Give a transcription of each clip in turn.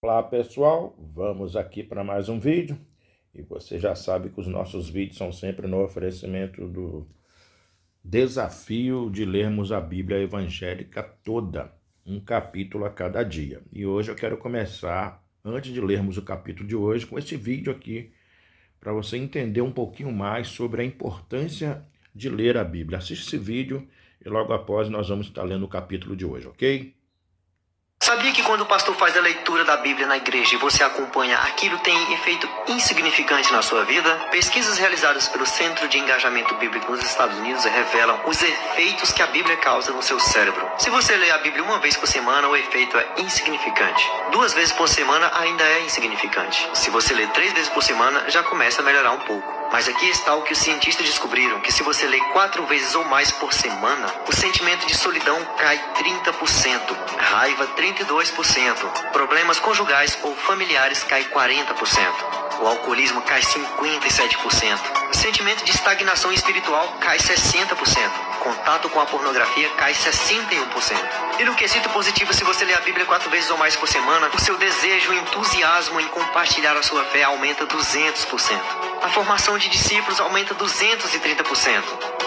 Olá pessoal, vamos aqui para mais um vídeo e você já sabe que os nossos vídeos são sempre no oferecimento do desafio de lermos a Bíblia evangélica toda, um capítulo a cada dia. E hoje eu quero começar, antes de lermos o capítulo de hoje, com esse vídeo aqui, para você entender um pouquinho mais sobre a importância de ler a Bíblia. Assiste esse vídeo e logo após nós vamos estar lendo o capítulo de hoje, ok? Sabia que quando o pastor faz a leitura da Bíblia na igreja e você acompanha, aquilo tem efeito insignificante na sua vida? Pesquisas realizadas pelo Centro de Engajamento Bíblico nos Estados Unidos revelam os efeitos que a Bíblia causa no seu cérebro. Se você lê a Bíblia uma vez por semana, o efeito é insignificante. 2 vezes por semana ainda é insignificante. Se você lê 3 vezes por semana, já começa a melhorar um pouco. Mas aqui está o que os cientistas descobriram, que se você lê 4 vezes ou mais por semana, o sentimento de solidão cai 30%, raiva 32%, problemas conjugais ou familiares cai 40%, o alcoolismo cai 57%, o sentimento de estagnação espiritual cai 60%, contato com a pornografia cai 61%. E no quesito positivo, se você lê a Bíblia 4 vezes ou mais por semana, o seu desejo e entusiasmo em compartilhar a sua fé aumenta 200%. A formação de discípulos aumenta 230%.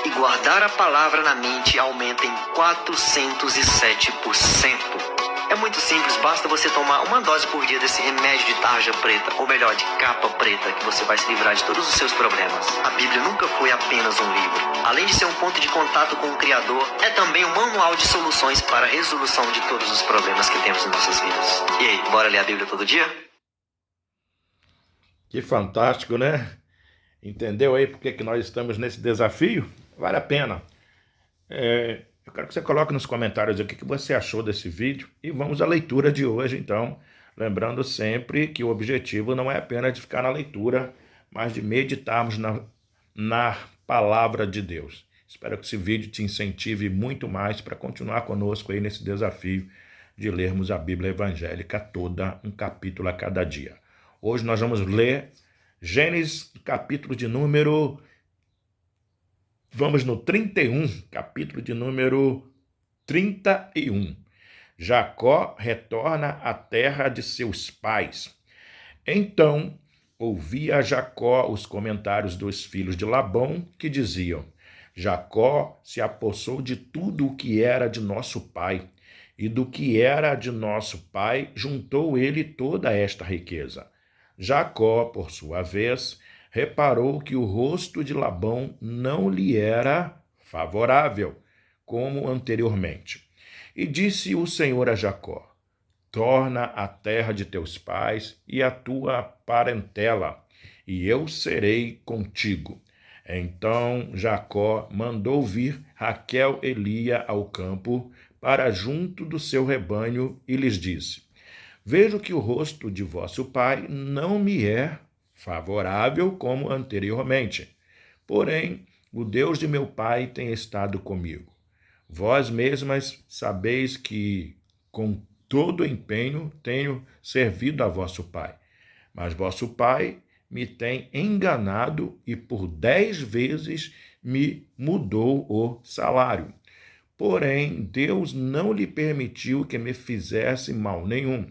E guardar a palavra na mente aumenta em 407%. É muito simples, basta você tomar uma dose por dia desse remédio de tarja preta, ou melhor, de capa preta, que você vai se livrar de todos os seus problemas. A Bíblia nunca foi apenas um livro. Além de ser um ponto de contato com o Criador, é também um manual de soluções para a resolução de todos os problemas que temos em nossas vidas. E aí, bora ler a Bíblia todo dia? Que fantástico, né? Entendeu aí por que nós estamos nesse desafio? Vale a pena. Eu quero que você coloque nos comentários o que você achou desse vídeo e vamos à leitura de hoje, então. Lembrando sempre que o objetivo não é apenas de ficar na leitura, mas de meditarmos na palavra de Deus. Espero que esse vídeo te incentive muito mais para continuar conosco aí nesse desafio de lermos a Bíblia evangélica toda, um capítulo a cada dia. Hoje nós vamos ler Gênesis, capítulo de número... Vamos no 31, capítulo de número 31. Jacó retorna à terra de seus pais. Então, ouvia Jacó os comentários dos filhos de Labão, que diziam: Jacó se apossou de tudo o que era de nosso pai, e do que era de nosso pai juntou ele toda esta riqueza. Jacó, por sua vez, reparou que o rosto de Labão não lhe era favorável, como anteriormente. E disse o Senhor a Jacó: torna a terra de teus pais e a tua parentela, e eu serei contigo. Então Jacó mandou vir Raquel e Lia ao campo para junto do seu rebanho e lhes disse: vejo que o rosto de vosso pai não me é favorável como anteriormente. Porém, o Deus de meu pai tem estado comigo. Vós mesmas sabeis que, com todo empenho, tenho servido a vosso pai. Mas vosso pai me tem enganado e por 10 vezes me mudou o salário. Porém, Deus não lhe permitiu que me fizesse mal nenhum.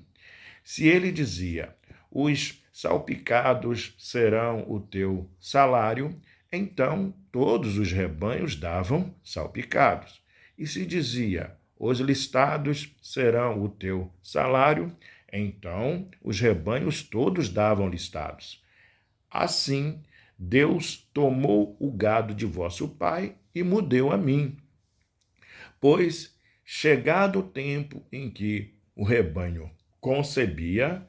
Se ele dizia: os salpicados serão o teu salário, então todos os rebanhos davam salpicados. E se dizia: os listados serão o teu salário, então os rebanhos todos davam listados. Assim, Deus tomou o gado de vosso pai e mudeu a mim. Pois, chegado o tempo em que o rebanho concebia,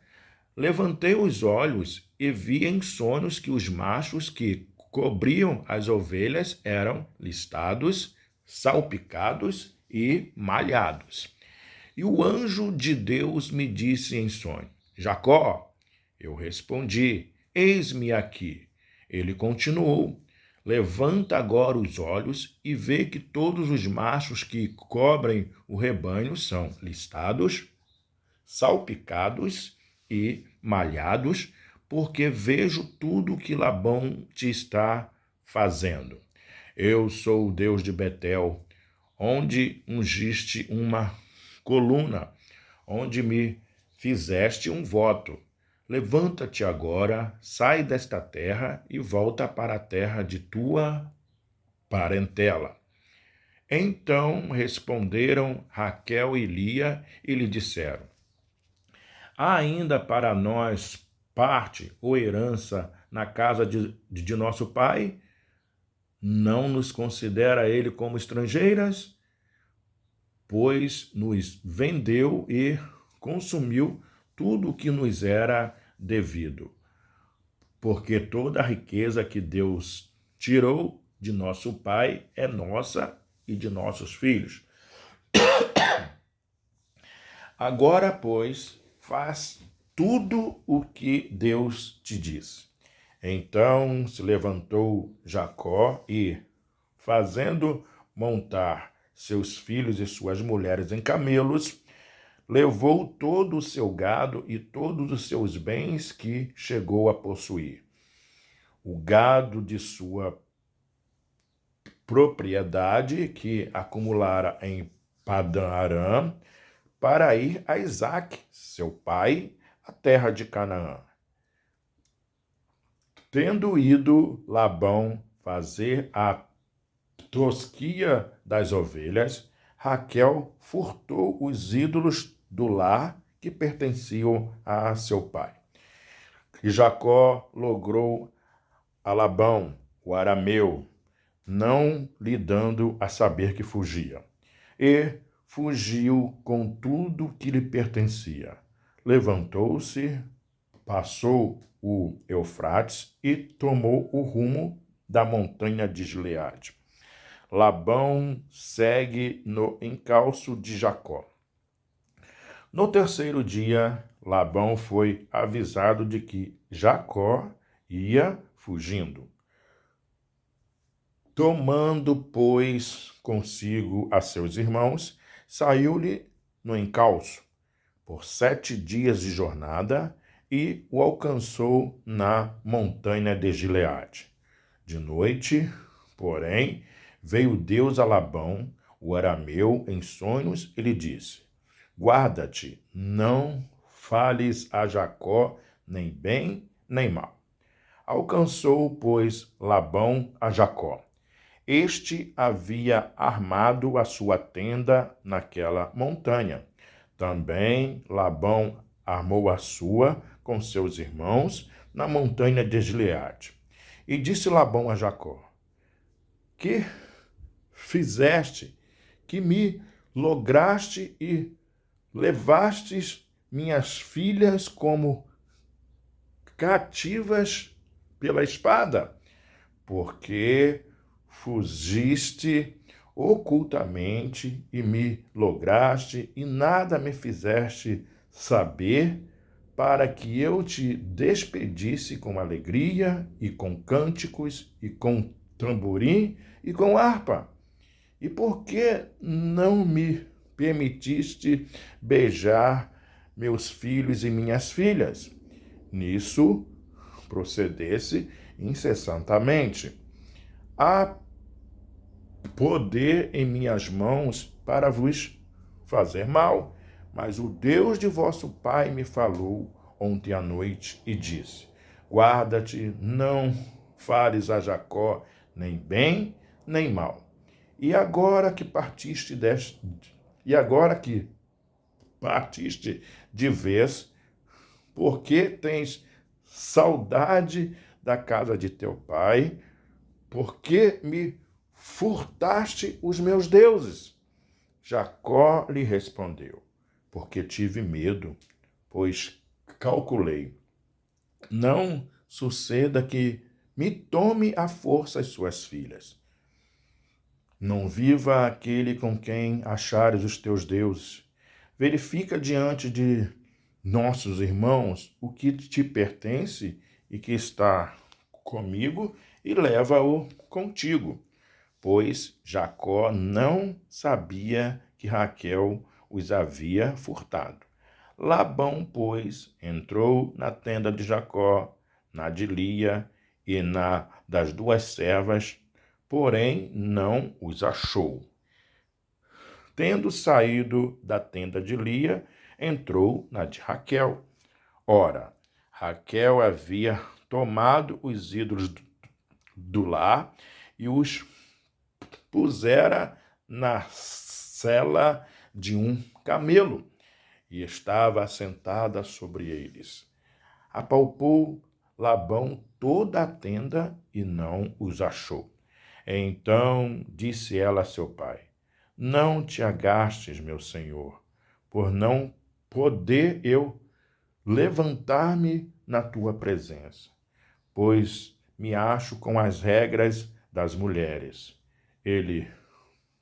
levantei os olhos e vi em sonhos que os machos que cobriam as ovelhas eram listados, salpicados e malhados. E o anjo de Deus me disse em sonho: Jacó. Eu respondi: eis-me aqui. Ele continuou: levanta agora os olhos e vê que todos os machos que cobrem o rebanho são listados, salpicados e malhados, porque vejo tudo que Labão te está fazendo. Eu sou o Deus de Betel, onde ungiste uma coluna, onde me fizeste um voto. Levanta-te agora, sai desta terra e volta para a terra de tua parentela. Então responderam Raquel e Lia e lhe disseram: há ainda para nós parte ou herança na casa de nosso pai? Não nos considera ele como estrangeiras? Pois nos vendeu e consumiu tudo o que nos era devido. Porque toda a riqueza que Deus tirou de nosso pai é nossa e de nossos filhos. Agora, pois, faz tudo o que Deus te diz. Então se levantou Jacó e, fazendo montar seus filhos e suas mulheres em camelos, levou todo o seu gado e todos os seus bens que chegou a possuir. O gado de sua propriedade que acumulara em Padã-Arã, para ir a Isaque, seu pai, à terra de Canaã. Tendo ido Labão fazer a tosquia das ovelhas, Raquel furtou os ídolos do lar que pertenciam a seu pai. E Jacó logrou a Labão, o arameu, não lhe dando a saber que fugia. E fugiu com tudo que lhe pertencia. Levantou-se, passou o Eufrates e tomou o rumo da montanha de Gileade. Labão segue no encalço de Jacó. No terceiro dia, Labão foi avisado de que Jacó ia fugindo. Tomando, pois, consigo a seus irmãos, saiu-lhe no encalço por 7 dias de jornada e o alcançou na montanha de Gileade. De noite, porém, veio Deus a Labão, o arameu, em sonhos e lhe disse: guarda-te, não fales a Jacó nem bem nem mal. Alcançou, pois, Labão a Jacó. Este havia armado a sua tenda naquela montanha. Também Labão armou a sua com seus irmãos na montanha de Gileade. E disse Labão a Jacó: que fizeste, que me lograste e levastes minhas filhas como cativas pela espada? Porque fugiste ocultamente e me lograste e nada me fizeste saber, para que eu te despedisse com alegria e com cânticos e com tamborim e com harpa. E por que não me permitiste beijar meus filhos e minhas filhas? Nisso procedesse incessantemente. Há poder em minhas mãos para vos fazer mal, mas o Deus de vosso pai me falou ontem à noite e disse: guarda-te, não fales a Jacó nem bem nem mal. E agora que partiste de vez, porque tens saudade da casa de teu pai, porque me furtaste os meus deuses? Jacó lhe respondeu: porque tive medo, pois calculei, não suceda que me tome à força as suas filhas. Não viva aquele com quem achares os teus deuses. Verifica diante de nossos irmãos o que te pertence e que está comigo e leva-o contigo. Pois Jacó não sabia que Raquel os havia furtado. Labão, pois, entrou na tenda de Jacó, na de Lia e na das 2 servas, porém não os achou. Tendo saído da tenda de Lia, entrou na de Raquel. Ora, Raquel havia tomado os ídolos do lar e os pusera na sela de um camelo, e estava assentada sobre eles. Apalpou Labão toda a tenda e não os achou. Então disse ela a seu pai: Não te agastes, meu senhor, por não poder eu levantar-me na tua presença, pois me acho com as regras das mulheres. Ele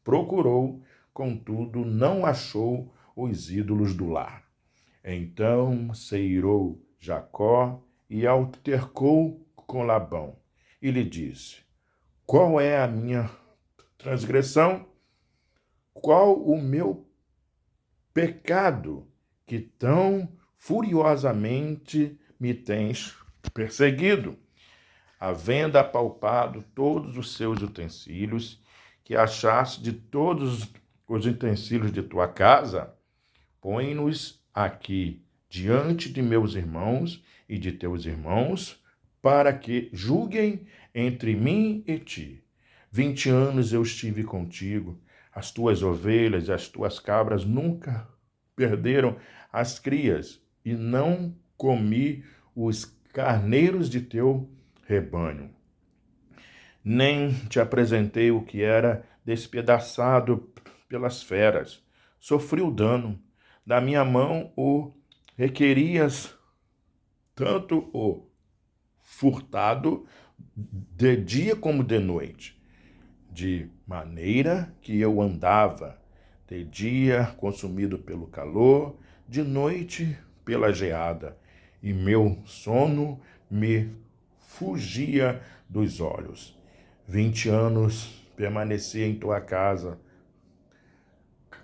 procurou, contudo, não achou os ídolos do lar. Então se irou Jacó e altercou com Labão, e lhe disse: Qual é a minha transgressão? Qual o meu pecado que tão furiosamente me tens perseguido? Havendo apalpado todos os seus utensílios, que achaste de todos os utensílios de tua casa, põe-nos aqui diante de meus irmãos e de teus irmãos, para que julguem entre mim e ti. 20 anos eu estive contigo, as tuas ovelhas e as tuas cabras nunca perderam as crias, e não comi os carneiros de teu rebanho. Nem te apresentei o que era despedaçado pelas feras. Sofri o dano. Da minha mão o requerias, tanto o furtado de dia como de noite, de maneira que eu andava de dia consumido pelo calor, de noite pela geada, e meu sono me fugia dos olhos. 20 anos permaneci em tua casa,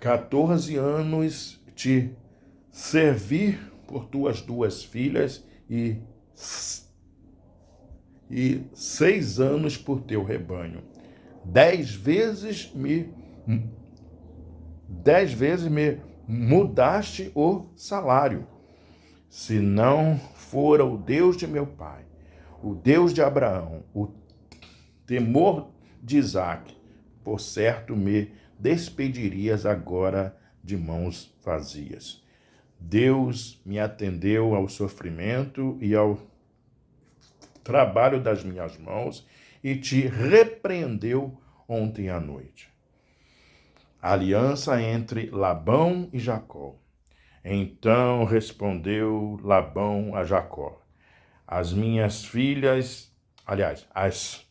14 anos te servi por tuas 2 filhas e 6 anos por teu rebanho. 10 vezes me mudaste o salário. Se não fora o Deus de meu pai, o Deus de Abraão, o temor de Isaque, por certo me despedirias agora de mãos vazias. Deus me atendeu ao sofrimento e ao trabalho das minhas mãos e te repreendeu ontem à noite. Aliança entre Labão e Jacó. Então respondeu Labão a Jacó: as minhas filhas, aliás, as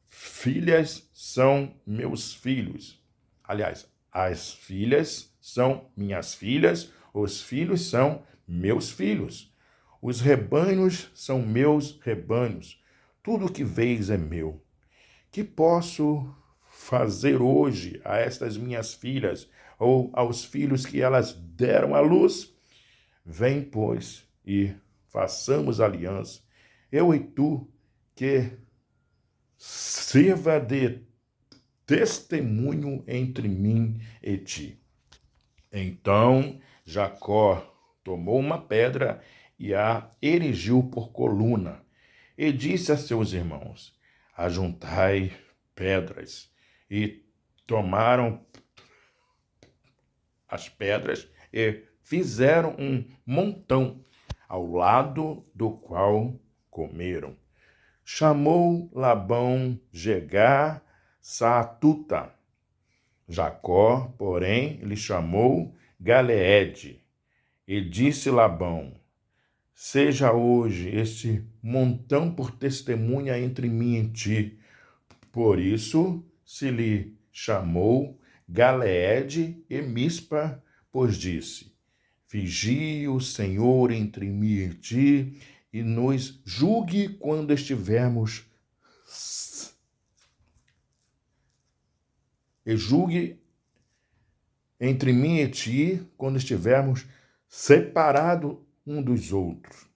filhas são meus filhos. Aliás, as filhas são minhas filhas, os filhos são meus filhos. Os rebanhos são meus rebanhos. Tudo o que vês é meu. Que posso fazer hoje a estas minhas filhas ou aos filhos que elas deram à luz? Vem, pois, e façamos aliança, eu e tu, que sirva de testemunho entre mim e ti. Então Jacó tomou uma pedra e a erigiu por coluna, e disse a seus irmãos: ajuntai pedras. E tomaram as pedras e fizeram um montão, ao lado do qual comeram. Chamou Labão Jegar Saatuta. Jacó, porém, lhe chamou Galeede. E disse Labão: seja hoje este montão por testemunha entre mim e ti. Por isso se lhe chamou Galeede e Mispa, pois disse: vigie o Senhor entre mim e ti, e nos julgue quando estivermos entre mim e ti, quando estivermos separados um dos outros.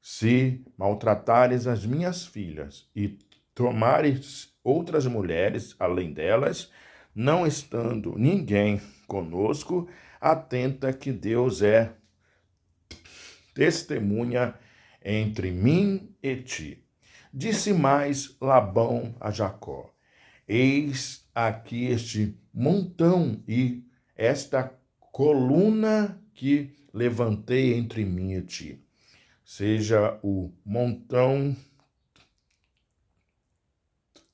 Se maltratares as minhas filhas e tomares outras mulheres além delas, não estando ninguém conosco, atenta que Deus é testemunha entre mim e ti. Disse mais Labão a Jacó: eis aqui este montão e esta coluna que levantei entre mim e ti. Seja o montão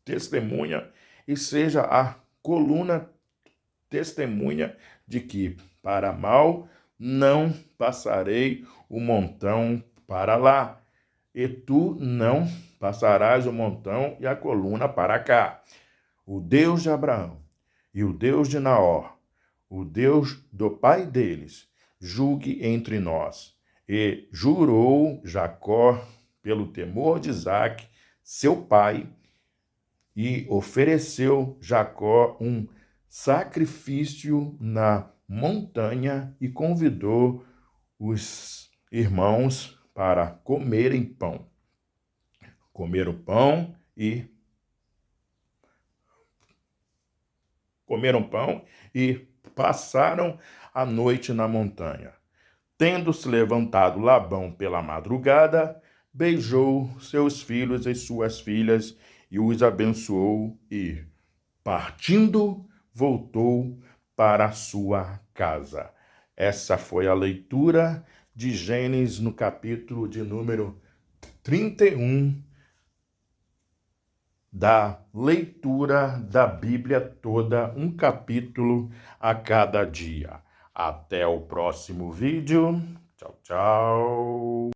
testemunha e seja a coluna testemunha de que para mal não passarei o montão para lá, e tu não passarás o montão e a coluna para cá. O Deus de Abraão e o Deus de Naor, o Deus do pai deles, julgue entre nós. E jurou Jacó pelo temor de Isaque, seu pai, e ofereceu Jacó um sacrifício na montanha e convidou os irmãos para comerem pão. Comeram pão e passaram a noite na montanha. Tendo-se levantado Labão pela madrugada, beijou seus filhos e suas filhas e os abençoou e, partindo, voltou para a sua casa. Essa foi a leitura de Gênesis no capítulo de número 31 da leitura da Bíblia toda, um capítulo a cada dia. Até o próximo vídeo. Tchau, tchau.